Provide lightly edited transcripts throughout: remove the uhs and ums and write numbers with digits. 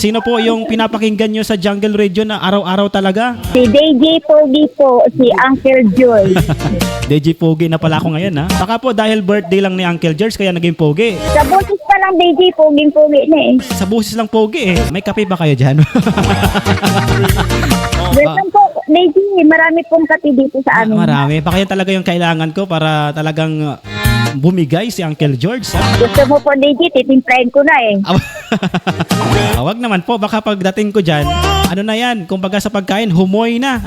Sino po yung pinapakinggan nyo sa Jungle Radio na araw-araw talaga? Si DJ Pogi po, si Uncle Joy. DJ Pogi na pala ako ngayon ha. Baka po dahil birthday lang ni Uncle George kaya naging Pogi. Sa boses pa lang DJ Pogi na eh. Sa busis lang Pogi eh. May kape ba kayo dyan? Welcome po, DJ. Marami pong kape dito sa amin. Marami. Baka yan talaga yung kailangan ko para talagang bumigay si Uncle George. Gusto mo po, DJ, titimplahin ko na eh. Wag naman po. Baka pagdating ko dyan, ano na yan? Kumbaga sa pagkain, humoy na.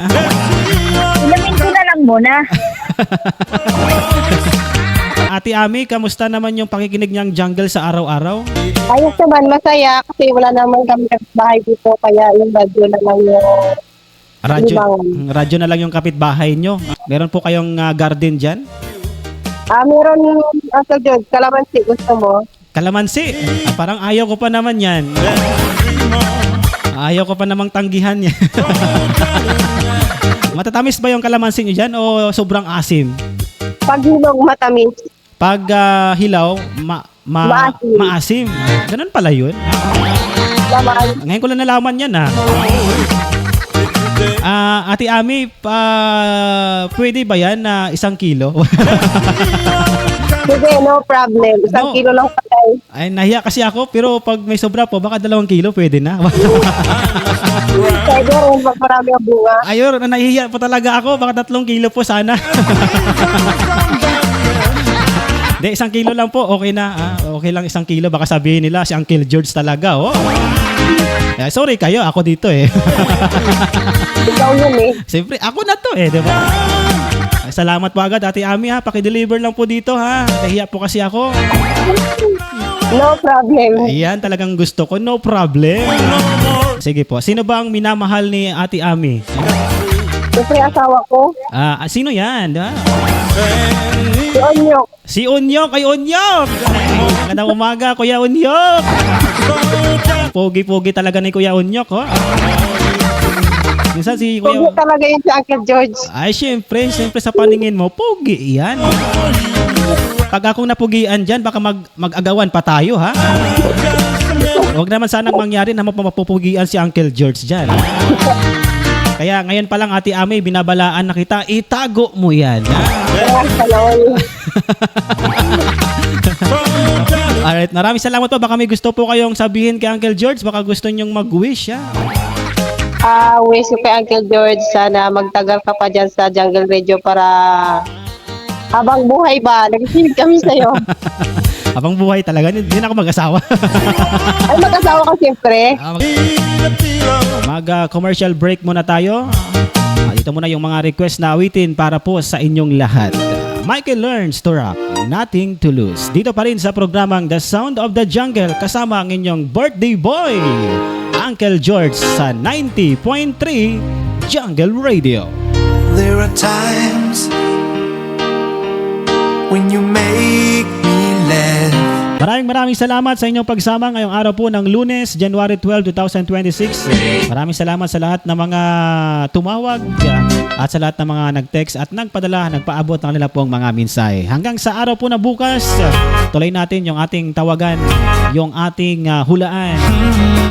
Ilamin ko na lang muna. Ate Ami, kamusta naman yung pakikinig niyang Jungle sa araw-araw? Ayos naman, masaya kasi wala naman kami bahay dito kaya yung radyo na lang yung Radyo na lang yung kapitbahay nyo. Meron po kayong garden dyan? meron Uncle George, kalamansi, gusto mo? Kalamansi. Parang ayaw ko pa naman yan. Ayaw ko pa namang tanggihan yan. Matatamis ba yung kalamansi nyo dyan o sobrang asim? Pag hinog, matamis. Pag hilaw, maasim. Ganun pala yun. Laman. Ngayon ko lang nalaman yan Ate Ami, pwede ba yan na 1 kilo? Sige, no problem. 1 No. kilo lang patay. Ay, nahiya kasi ako, pero pag may sobra po, baka 2 kilo, pwede na. Pwede rin, pag marami ang bunga. Ayun, nahihiya po talaga ako, baka 3 kilo po sana. Hindi, 1 kilo lang po, okay na. Okay lang 1 kilo, baka sabihin nila si Uncle George talaga, sorry kayo, ako dito Ikaw yun eh. Siyempre, ako na to di ba? Salamat po agad, Ate Ami paki-deliver lang po dito Nahiya po kasi ako. No problem. Ayan, talagang gusto ko, no problem. Sige po, sino ba ang minamahal ni Ate Ami? Siyempre asawa ko, Sino yan? si Onyok. Si Unyok, ay Unyok! Magandang umaga, Kuya Unyok! Pogi-pogi talaga ni Kuya Unyok, Minsan si Pogi Kuya... talaga yun si Uncle George. Ay, syempre sa paningin mo, pogi yan. Pag akong napugian dyan, baka mag-agawan pa tayo, Huwag naman sanang mangyari na mapupugian si Uncle George dyan. Kaya ngayon pa lang, Ate Ami, binabalaan na kita, itago mo yan. Alright, maraming salamat po. Baka may gusto po kayong sabihin kay Uncle George. Baka gusto nyong mag-wish, Wish ko kay Uncle George, sana magtagal ka pa dyan sa Jungle Radio para habang buhay ba, nakikinig kami sa'yo. Habang buhay talaga, hindi na ako mag-asawa. Ay, mag-asawa ka siyempre. Mag-commercial break muna tayo. Dito muna yung mga request na awitin para po sa inyong lahat. Michael Learns to Rock, Nothing to Lose. Dito pa rin sa programang The Sound of the Jungle kasama ang inyong birthday boy, Uncle George sa 90.3 Jungle Radio. There are times when you make me laugh. Maraming salamat sa inyong pagsama ngayong araw po ng Lunes, January 12, 2026. Maraming salamat sa lahat ng mga tumawag at sa lahat ng mga nag-text at nagpadala, nagpaabot ng nila pong mga mensahe. Hanggang sa araw po na bukas, tuloy natin yung ating tawagan, yung ating hulaan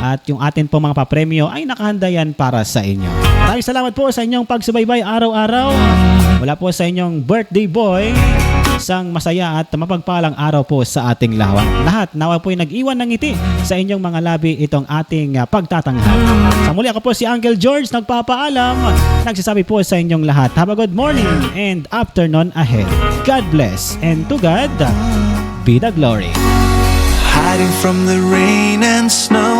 at yung ating pong mga papremyo ay nakahanda yan para sa inyo. Maraming salamat po sa inyong pagsubaybay araw-araw. Wala po sa inyong birthday boy. Isang masaya at mapagpalang araw po sa ating lahat. Nawa po'y nag-iwan ng ngiti sa inyong mga labi itong ating pagtatanghal. Sa muli, ako po si Uncle George, nagpapaalam. Nagsasabi po sa inyong lahat, have a good morning and afternoon ahead. God bless, and to God be the glory. Hiding from the rain and snow.